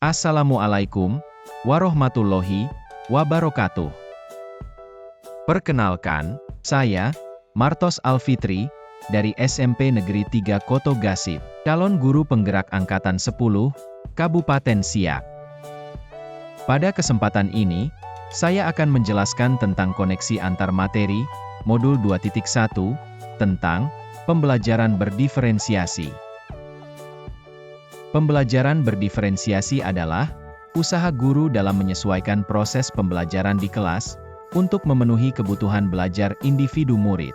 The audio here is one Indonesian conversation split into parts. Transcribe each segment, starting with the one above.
Assalamualaikum warahmatullahi wabarakatuh. Perkenalkan, saya Martos Alfitri dari SMP Negeri 3 Koto Gasip, calon guru penggerak Angkatan 10, Kabupaten Siak. Pada kesempatan ini, saya akan menjelaskan tentang koneksi antar materi, modul 2.1, tentang pembelajaran berdiferensiasi. Pembelajaran berdiferensiasi adalah usaha guru dalam menyesuaikan proses pembelajaran di kelas untuk memenuhi kebutuhan belajar individu murid.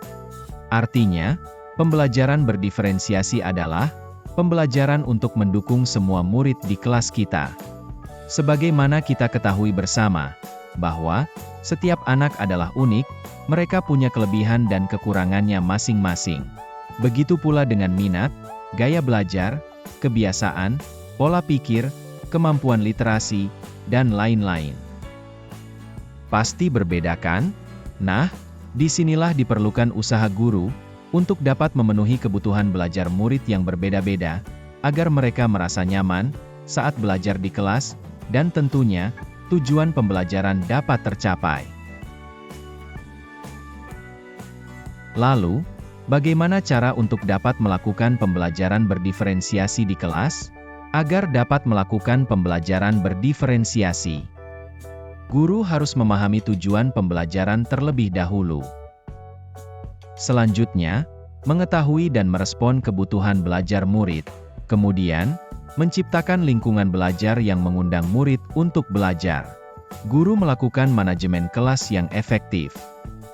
Artinya, pembelajaran berdiferensiasi adalah pembelajaran untuk mendukung semua murid di kelas kita. Sebagaimana kita ketahui bersama, bahwa setiap anak adalah unik, mereka punya kelebihan dan kekurangannya masing-masing. Begitu pula dengan minat, gaya belajar, kebiasaan, pola pikir, kemampuan literasi, dan lain-lain. Pasti berbeda kan? Nah, disinilah diperlukan usaha guru untuk dapat memenuhi kebutuhan belajar murid yang berbeda-beda, agar mereka merasa nyaman saat belajar di kelas, dan tentunya, tujuan pembelajaran dapat tercapai. Lalu, bagaimana cara untuk dapat melakukan pembelajaran berdiferensiasi di kelas? Agar dapat melakukan pembelajaran berdiferensiasi, guru harus memahami tujuan pembelajaran terlebih dahulu. Selanjutnya, mengetahui dan merespon kebutuhan belajar murid. Kemudian, menciptakan lingkungan belajar yang mengundang murid untuk belajar. Guru melakukan manajemen kelas yang efektif.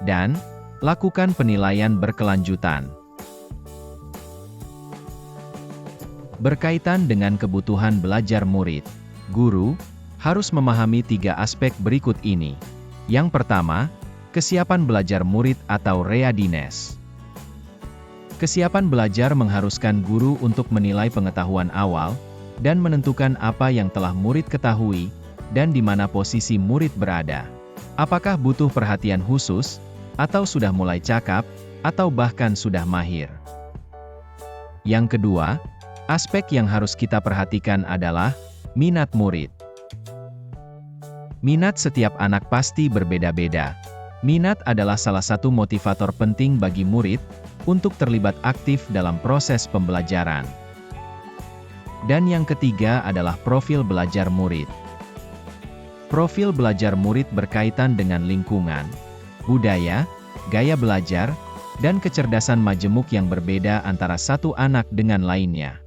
Dan, lakukan penilaian berkelanjutan. Berkaitan dengan kebutuhan belajar murid, guru harus memahami 3 aspek berikut ini. Yang pertama, kesiapan belajar murid atau readiness. Kesiapan belajar mengharuskan guru untuk menilai pengetahuan awal, dan menentukan apa yang telah murid ketahui, dan di mana posisi murid berada. Apakah butuh perhatian khusus, atau sudah mulai cakap, atau bahkan sudah mahir. Yang kedua, aspek yang harus kita perhatikan adalah minat murid. Minat setiap anak pasti berbeda-beda. Minat adalah salah satu motivator penting bagi murid untuk terlibat aktif dalam proses pembelajaran. Dan yang ketiga adalah profil belajar murid. Profil belajar murid berkaitan dengan lingkungan, budaya, gaya belajar, dan kecerdasan majemuk yang berbeda antara satu anak dengan lainnya.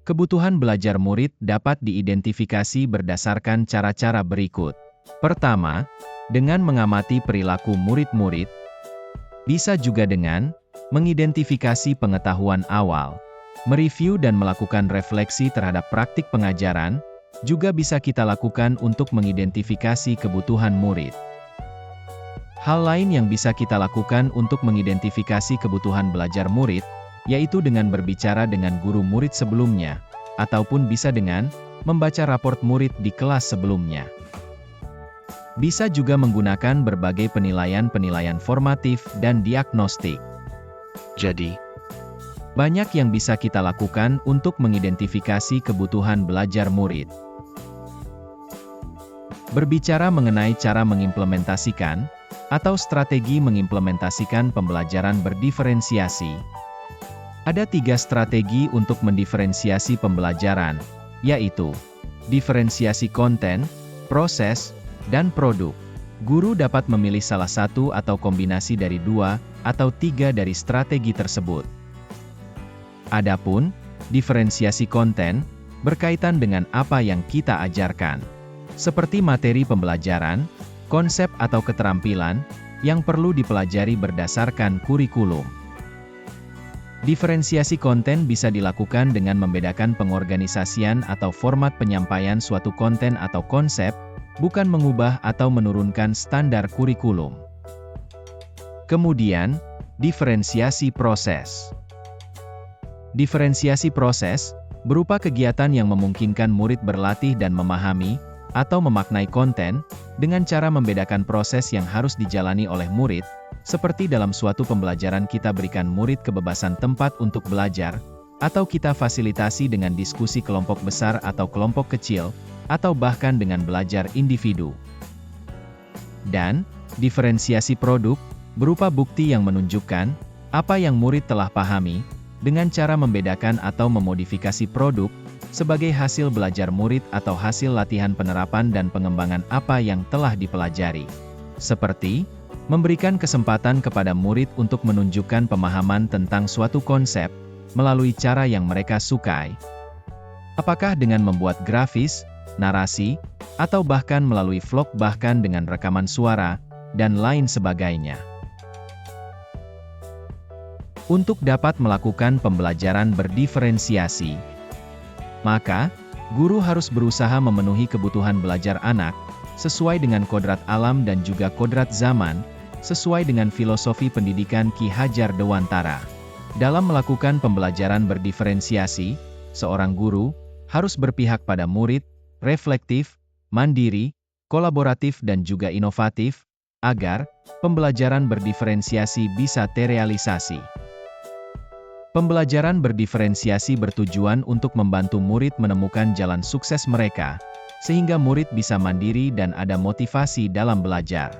Kebutuhan belajar murid dapat diidentifikasi berdasarkan cara-cara berikut. Pertama, dengan mengamati perilaku murid-murid. Bisa juga dengan mengidentifikasi pengetahuan awal. Mereview dan melakukan refleksi terhadap praktik pengajaran, juga bisa kita lakukan untuk mengidentifikasi kebutuhan murid. Hal lain yang bisa kita lakukan untuk mengidentifikasi kebutuhan belajar murid, yaitu dengan berbicara dengan guru murid sebelumnya, ataupun bisa dengan membaca raport murid di kelas sebelumnya. Bisa juga menggunakan berbagai penilaian-penilaian formatif dan diagnostik. Jadi, banyak yang bisa kita lakukan untuk mengidentifikasi kebutuhan belajar murid. Berbicara mengenai cara mengimplementasikan, atau strategi mengimplementasikan pembelajaran berdiferensiasi. Ada 3 strategi untuk mendiferensiasi pembelajaran, yaitu diferensiasi konten, proses, dan produk. Guru dapat memilih salah satu atau kombinasi dari 2 atau 3 dari strategi tersebut. Adapun, diferensiasi konten, berkaitan dengan apa yang kita ajarkan. Seperti materi pembelajaran, konsep atau keterampilan, yang perlu dipelajari berdasarkan kurikulum. Diferensiasi konten bisa dilakukan dengan membedakan pengorganisasian atau format penyampaian suatu konten atau konsep, bukan mengubah atau menurunkan standar kurikulum. Kemudian, diferensiasi proses. Diferensiasi proses berupa kegiatan yang memungkinkan murid berlatih dan memahami atau memaknai konten dengan cara membedakan proses yang harus dijalani oleh murid, seperti dalam suatu pembelajaran kita berikan murid kebebasan tempat untuk belajar, atau kita fasilitasi dengan diskusi kelompok besar atau kelompok kecil, atau bahkan dengan belajar individu. Dan, diferensiasi produk, berupa bukti yang menunjukkan apa yang murid telah pahami, dengan cara membedakan atau memodifikasi produk, sebagai hasil belajar murid atau hasil latihan penerapan dan pengembangan apa yang telah dipelajari. Seperti, memberikan kesempatan kepada murid untuk menunjukkan pemahaman tentang suatu konsep, melalui cara yang mereka sukai. Apakah dengan membuat grafis, narasi, atau bahkan melalui vlog bahkan dengan rekaman suara, dan lain sebagainya. Untuk dapat melakukan pembelajaran berdiferensiasi, maka, guru harus berusaha memenuhi kebutuhan belajar anak, sesuai dengan kodrat alam dan juga kodrat zaman, sesuai dengan filosofi pendidikan Ki Hajar Dewantara. Dalam melakukan pembelajaran berdiferensiasi, seorang guru harus berpihak pada murid, reflektif, mandiri, kolaboratif dan juga inovatif, agar pembelajaran berdiferensiasi bisa terrealisasi. Pembelajaran berdiferensiasi bertujuan untuk membantu murid menemukan jalan sukses mereka, sehingga murid bisa mandiri dan ada motivasi dalam belajar.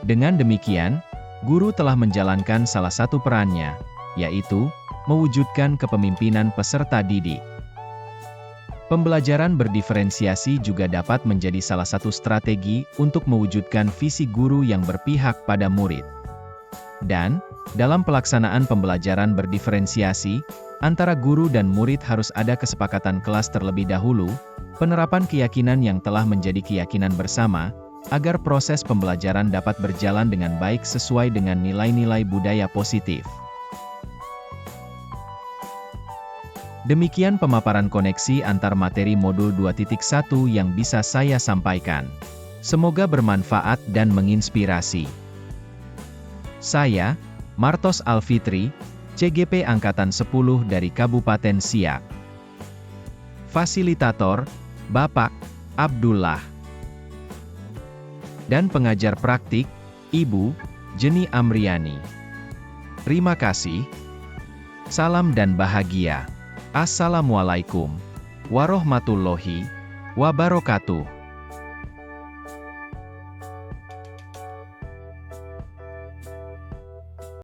Dengan demikian, guru telah menjalankan salah satu perannya, yaitu mewujudkan kepemimpinan peserta didik. Pembelajaran berdiferensiasi juga dapat menjadi salah satu strategi untuk mewujudkan visi guru yang berpihak pada murid. Dan, dalam pelaksanaan pembelajaran berdiferensiasi, antara guru dan murid harus ada kesepakatan kelas terlebih dahulu, penerapan keyakinan yang telah menjadi keyakinan bersama, agar proses pembelajaran dapat berjalan dengan baik sesuai dengan nilai-nilai budaya positif. Demikian pemaparan koneksi antar materi modul 2.1 yang bisa saya sampaikan. Semoga bermanfaat dan menginspirasi. Saya, Martos Alfitri, CGP Angkatan 10 dari Kabupaten Siak. Fasilitator, Bapak Abdullah. Dan pengajar praktik, Ibu Jeni Amriani. Terima kasih. Salam dan bahagia. Assalamualaikum warahmatullahi wabarakatuh.